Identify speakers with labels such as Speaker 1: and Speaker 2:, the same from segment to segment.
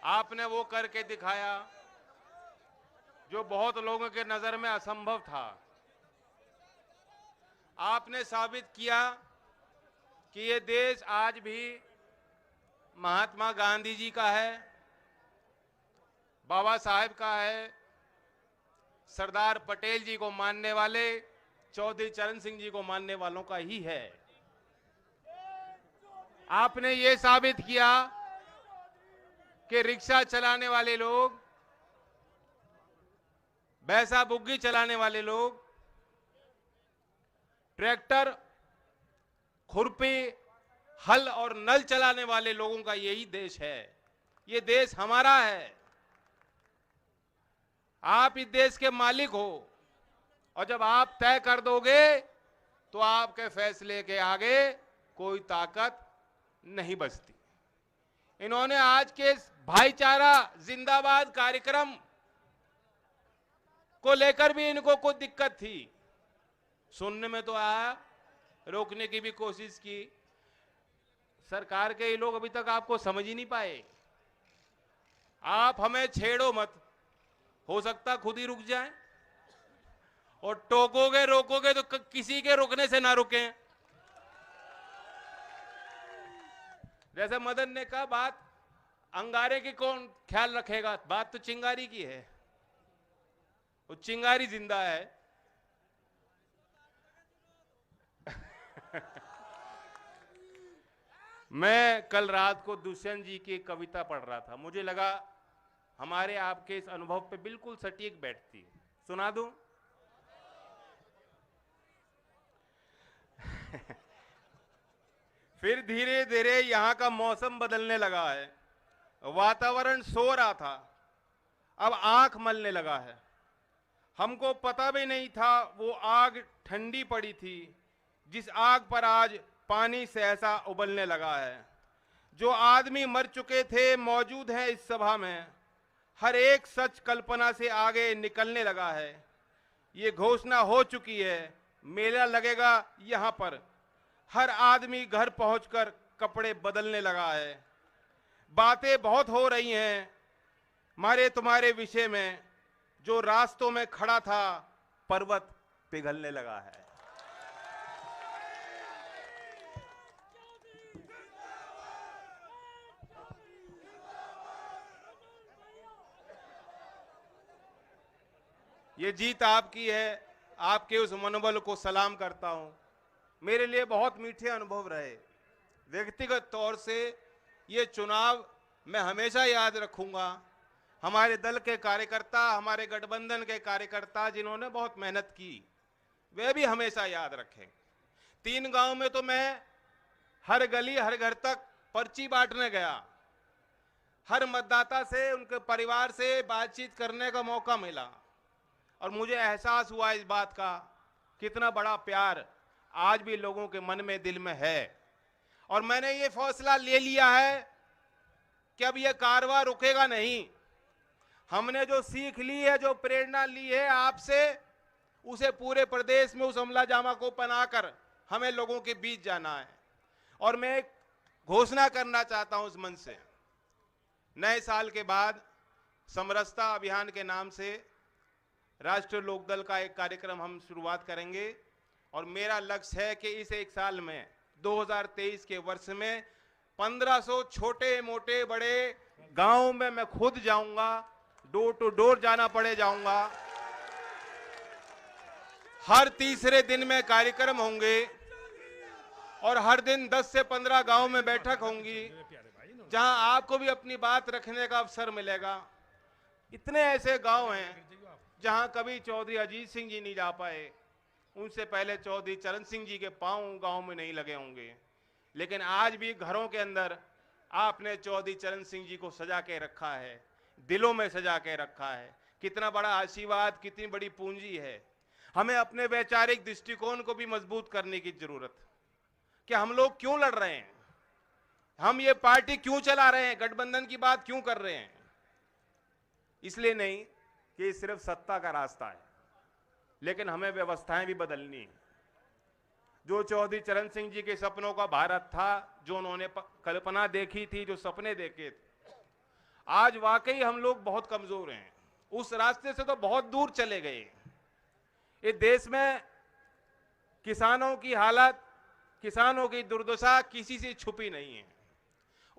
Speaker 1: आपने वो करके दिखाया जो बहुत लोगों के नजर में असंभव था। आपने साबित किया कि ये देश आज भी महात्मा गांधी जी का है, बाबा साहेब का है, सरदार पटेल जी को मानने वाले, चौधरी चरण सिंह जी को मानने वालों का ही है। आपने ये साबित किया कि रिक्शा चलाने वाले लोग, बैसा बुग्गी चलाने वाले लोग, ट्रैक्टर, खुरपी, हल और नल चलाने वाले लोगों का यही देश है। ये देश हमारा है। आप इस देश के मालिक हो और जब आप तय कर दोगे तो आपके फैसले के आगे कोई ताकत नहीं बचती। इन्होंने आज के भाईचारा जिंदाबाद कार्यक्रम को लेकर भी इनको कुछ दिक्कत थी। सुनने में तो आया, रोकने की भी कोशिश की। सरकार के ये लोग अभी तक आपको समझ ही नहीं पाए। आप हमें छेड़ो मत, हो सकता खुद ही रुक जाए, और टोकोगे रोकोगे तो किसी के रुकने से ना रुके। जैसे मदन ने कहा, बात अंगारे की कौन ख्याल रखेगा, बात तो चिंगारी की है। वो चिंगारी जिंदा है। मैं कल रात को दुष्यंत जी की कविता पढ़ रहा था, मुझे लगा हमारे आपके इस अनुभव पे बिल्कुल सटीक बैठती है। सुना दूं? फिर धीरे धीरे यहां का मौसम बदलने लगा है, वातावरण सो रहा था, अब आंख मलने लगा है। हमको पता भी नहीं था वो आग ठंडी पड़ी थी जिस आग पर आज पानी सहसा उबलने लगा है। जो आदमी मर चुके थे मौजूद हैं इस सभा में, हर एक सच कल्पना से आगे निकलने लगा है। ये घोषणा हो चुकी है, मेला लगेगा यहाँ पर, हर आदमी घर पहुंचकर कपड़े बदलने लगा है। बातें बहुत हो रही हैं मारे तुम्हारे विषय में, जो रास्तों में खड़ा था पर्वत पिघलने लगा है। ये जीत आपकी है, आपके उस मनोबल को सलाम करता हूं। मेरे लिए बहुत मीठे अनुभव रहे। व्यक्तिगत तौर से ये चुनाव मैं हमेशा याद रखूंगा। हमारे दल के कार्यकर्ता, हमारे गठबंधन के कार्यकर्ता जिन्होंने बहुत मेहनत की, वे भी हमेशा याद रखें। 3 गांव में तो मैं हर गली हर घर तक पर्ची बांटने गया। हर मतदाता से, उनके परिवार से बातचीत करने का मौका मिला और मुझे एहसास हुआ इस बात का, कितना बड़ा प्यार आज भी लोगों के मन में, दिल में है। और मैंने ये फैसला ले लिया है कि अब ये कारवां रुकेगा नहीं। हमने जो सीख ली है, जो प्रेरणा ली है आपसे, उसे पूरे प्रदेश में उस अमला जामा को बनाकर हमें लोगों के बीच जाना है। और मैं एक घोषणा करना चाहता हूं इस मंच से, नए साल के बाद समरसता अभियान के नाम से राष्ट्रीय लोकदल का एक कार्यक्रम हम शुरुआत करेंगे। और मेरा लक्ष्य है कि इस एक साल में, 2023 के वर्ष में 1500 छोटे मोटे बड़े गांव में मैं खुद जाऊंगा, डोर टू डोर जाना पड़े जाऊंगा। हर तीसरे दिन में कार्यक्रम होंगे और हर दिन 10 से 15 गांव में बैठक होंगी, जहां आपको भी अपनी बात रखने का अवसर मिलेगा। इतने ऐसे गांव हैं जहां कभी चौधरी अजीत सिंह जी नहीं जा पाए, उनसे पहले चौधरी चरण सिंह जी के पांव गांव में नहीं लगे होंगे, लेकिन आज भी घरों के अंदर आपने चौधरी चरण सिंह जी को सजा के रखा है, दिलों में सजा के रखा है। कितना बड़ा आशीर्वाद, कितनी बड़ी पूंजी है। हमें अपने वैचारिक दृष्टिकोण को भी मजबूत करने की जरूरत है कि हम लोग क्यों लड़ रहे हैं, हम ये पार्टी क्यों चला रहे हैं, गठबंधन की बात क्यों कर रहे हैं। इसलिए नहीं कि सिर्फ सत्ता का रास्ता है, लेकिन हमें व्यवस्थाएं भी बदलनी है। जो चौधरी चरण सिंह जी के सपनों का भारत था, जो उन्होंने कल्पना देखी थी, जो सपने देखे थे, आज वाकई हम लोग बहुत कमजोर हैं, उस रास्ते से तो बहुत दूर चले गए। ये देश में किसानों की हालत, किसानों की दुर्दशा किसी से छुपी नहीं है।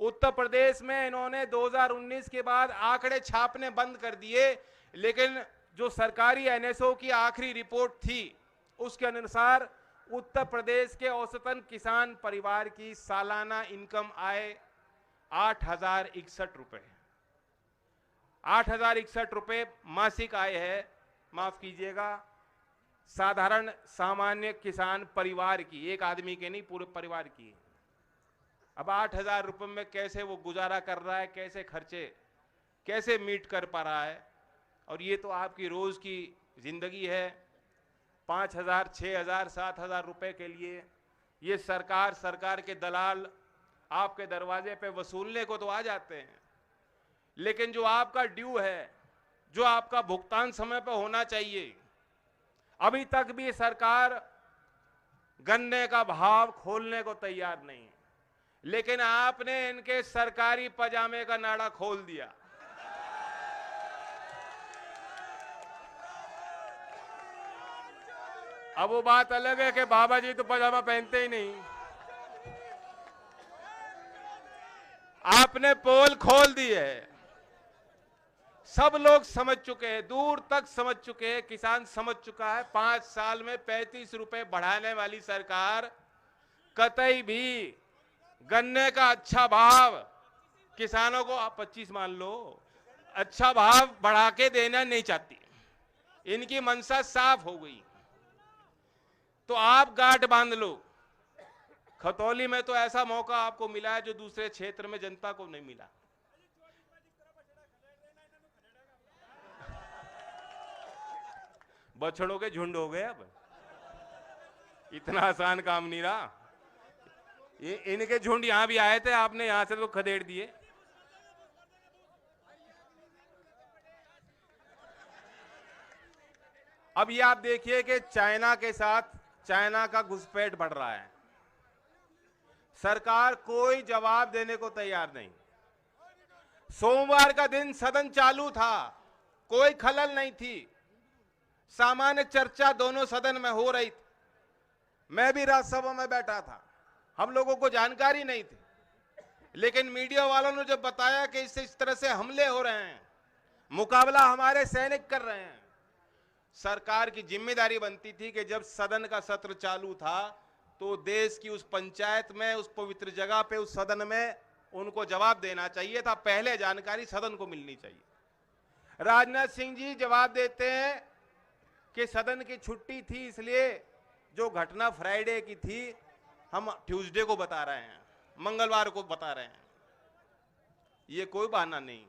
Speaker 1: उत्तर प्रदेश में इन्होंने 2019 के बाद आंकड़े छापने बंद कर दिए, लेकिन जो सरकारी एनएसओ की आखिरी रिपोर्ट थी उसके अनुसार उत्तर प्रदेश के औसतन किसान परिवार की सालाना इनकम आय 8,061 रुपए, 8,061 रुपए मासिक आय है, माफ कीजिएगा, साधारण सामान्य किसान परिवार की, एक आदमी के नहीं पूरे परिवार की। अब 8,000 रुपए में कैसे वो गुजारा कर रहा है, कैसे खर्चे कैसे मीट कर पा रहा है। और ये तो आपकी रोज की जिंदगी है। 5,000, 6,000, 7,000 रुपए के लिए ये सरकार के दलाल आपके दरवाजे पे वसूलने को तो आ जाते हैं, लेकिन जो आपका ड्यू है, जो आपका भुगतान समय पर होना चाहिए, अभी तक भी सरकार गन्ने का भाव खोलने को तैयार नहीं है। लेकिन आपने इनके सरकारी पजामे का नाड़ा खोल दिया। अब वो बात अलग है कि बाबा जी तो पजामा पहनते ही नहीं। आपने पोल खोल दी है। सब लोग समझ चुके हैं, दूर तक समझ चुके हैं, किसान समझ चुका है। 5 साल में 35 रुपए बढ़ाने वाली सरकार कतई भी गन्ने का अच्छा भाव किसानों को, आप 25 मान लो, अच्छा भाव बढ़ा के देना नहीं चाहती। इनकी मंशा साफ हो गई। तो आप गांठ बांध लो। खतौली में तो ऐसा मौका आपको मिला है जो दूसरे क्षेत्र में जनता को नहीं मिला। बछड़ों के झुंड हो गए। अब इतना आसान काम नहीं रहा। इनके झुंड यहां भी आए थे, आपने यहां से तो खदेड़ दिए। अब ये आप देखिए कि चाइना के साथ चाइना का घुसपैठ बढ़ रहा है। सरकार कोई जवाब देने को तैयार नहीं। सोमवार का दिन सदन चालू था, कोई खलल नहीं थी, सामान्य चर्चा दोनों सदन में हो रही थी। मैं भी राज्यसभा में बैठा था, हम लोगों को जानकारी नहीं थी, लेकिन मीडिया वालों ने जब बताया कि इस तरह से हमले हो रहे हैं, मुकाबला हमारे सैनिक कर रहे हैं, सरकार की जिम्मेदारी बनती थी कि जब सदन का सत्र चालू था तो देश की उस पंचायत में, उस पवित्र जगह पे, उस सदन में उनको जवाब देना चाहिए था। पहले जानकारी सदन को मिलनी चाहिए। राजनाथ सिंह जी जवाब देते हैं कि सदन की छुट्टी थी, इसलिए जो घटना फ्राइडे की थी हम ट्यूसडे को बता रहे हैं, मंगलवार को बता रहे हैं। ये कोई बहाना नहीं।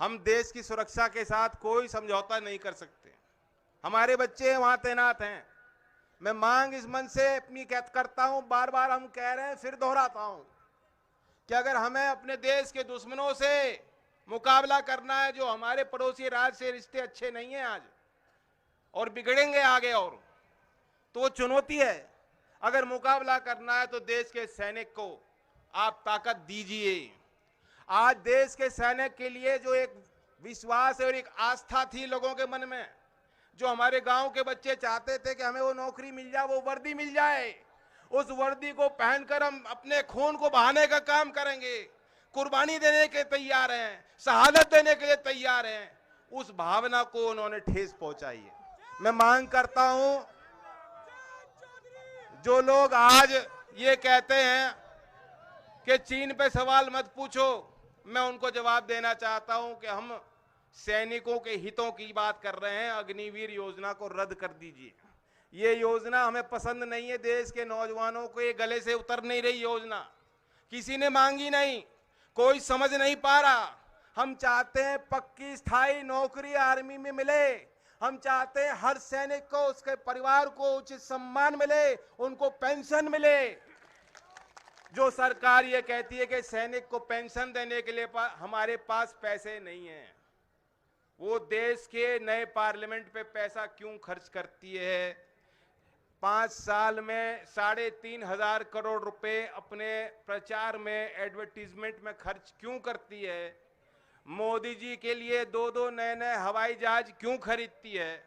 Speaker 1: हम देश की सुरक्षा के साथ कोई समझौता नहीं कर सकते। हमारे बच्चे वहां तैनात हैं। मैं मांग इस मन से अपनी करता हूं, बार बार हम कह रहे हैं, फिर दोहराता हूं कि अगर हमें अपने देश के दुश्मनों से मुकाबला करना है, जो हमारे पड़ोसी राज्य से रिश्ते अच्छे नहीं हैं आज और बिगड़ेंगे आगे, और तो वो चुनौती है। अगर मुकाबला करना है तो देश के सैनिक को आप ताकत दीजिए। आज देश के सैनिक के लिए जो एक विश्वास और एक आस्था थी लोगों के मन में, जो हमारे गांव के बच्चे चाहते थे कि हमें वो नौकरी मिल जाए, वो वर्दी मिल जाए, उस वर्दी को पहनकर हम अपने खून को बहाने का काम करेंगे, कुर्बानी देने के तैयार हैं, शहादत देने के लिए तैयार हैं, उस भावना को उन्होंने ठेस पहुंचाई है। मैं मांग करता हूं, जो लोग आज ये कहते हैं कि चीन पे सवाल मत पूछो, मैं उनको जवाब देना चाहता हूं कि हम सैनिकों के हितों की बात कर रहे हैं। अग्निवीर योजना को रद्द कर दीजिए। ये योजना हमें पसंद नहीं है। देश के नौजवानों को ये गले से उतर नहीं रही योजना, किसी ने मांगी नहीं, कोई समझ नहीं पा रहा। हम चाहते हैं पक्की स्थायी नौकरी आर्मी में मिले। हम चाहते हैं हर सैनिक को, उसके परिवार को उचित सम्मान मिले, उनको पेंशन मिले। जो सरकार ये कहती है कि सैनिक को पेंशन देने के लिए हमारे पास पैसे नहीं हैं, वो देश के नए पार्लियामेंट पे पैसा क्यों खर्च करती है? 5 साल में 3,500 करोड़ रुपए अपने प्रचार में, एडवर्टीजमेंट में खर्च क्यों करती है? मोदी जी के लिए दो दो नए नए हवाई जहाज क्यों खरीदती है,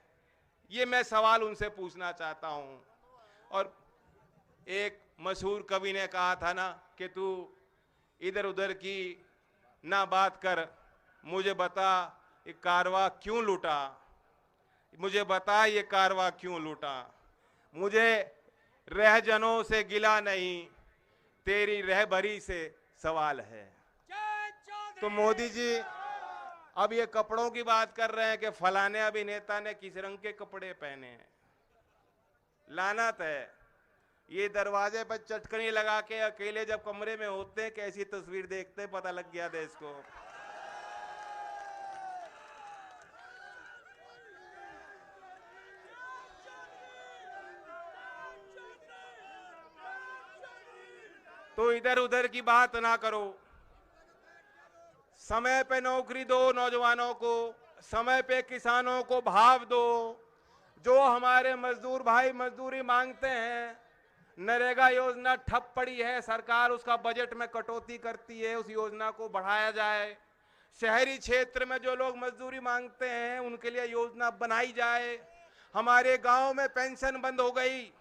Speaker 1: ये मैं सवाल उनसे पूछना चाहता हूं। और एक मशहूर कवि ने कहा था ना कि तू इधर उधर की ना बात कर, मुझे बता ये कारवा क्यों लूटा, मुझे बता ये कारवा क्यों लूटा। मुझे रहजनों से गिला नहीं, तेरी रहबरी से सवाल है। तो मोदी जी अब ये कपड़ों की बात कर रहे हैं कि फलाने अभिनेता ने किस रंग के कपड़े पहने हैं। लानत है, ये दरवाजे पर चटकनी लगा के अकेले जब कमरे में होते हैं कैसी तस्वीर देखते हैं, पता लग गया देश को। तो इधर उधर की बात ना करो, समय पे नौकरी दो नौजवानों को, समय पे किसानों को भाव दो। जो हमारे मजदूर भाई मजदूरी मांगते हैं, नरेगा योजना ठप पड़ी है, सरकार उसका बजट में कटौती करती है, उस योजना को बढ़ाया जाए। शहरी क्षेत्र में जो लोग मजदूरी मांगते हैं उनके लिए योजना बनाई जाए। हमारे गांव में पेंशन बंद हो गई,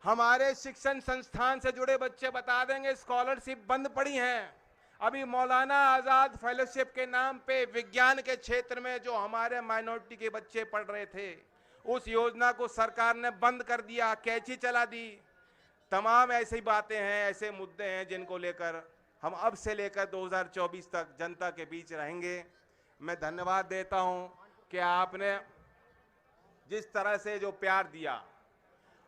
Speaker 1: हमारे शिक्षण संस्थान से जुड़े बच्चे बता देंगे स्कॉलरशिप बंद पड़ी हैं। अभी मौलाना आजाद फेलोशिप के नाम पे विज्ञान के क्षेत्र में जो हमारे माइनॉरिटी के बच्चे पढ़ रहे थे, उस योजना को सरकार ने बंद कर दिया, कैंची चला दी। तमाम ऐसी बातें हैं, ऐसे मुद्दे हैं जिनको लेकर हम अब से लेकर 2024 तक जनता के बीच रहेंगे। मैं धन्यवाद देता हूं कि आपने जिस तरह से जो प्यार दिया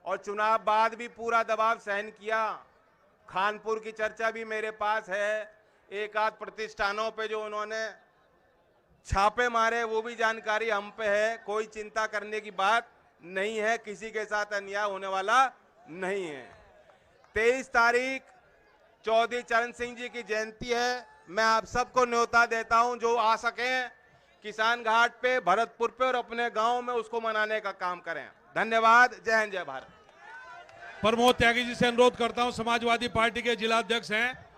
Speaker 1: और चुनाव बाद भी पूरा दबाव सहन किया। खानपुर की चर्चा भी मेरे पास है, एक आध प्रतिष्ठानों पे जो उन्होंने छापे मारे वो भी जानकारी हम पे है। कोई चिंता करने की बात नहीं है, किसी के साथ अन्याय होने वाला नहीं है। 23 तारीख चौधरी चरण सिंह जी की जयंती है। मैं आप सबको न्योता देता हूं, जो आ सकें किसान घाट पे, भरतपुर पे और अपने गांव में उसको मनाने का काम करें। धन्यवाद। जय हिंद, जय भारत।
Speaker 2: प्रमोद त्यागी जी से अनुरोध करता हूं, समाजवादी पार्टी के जिला अध्यक्ष हैं,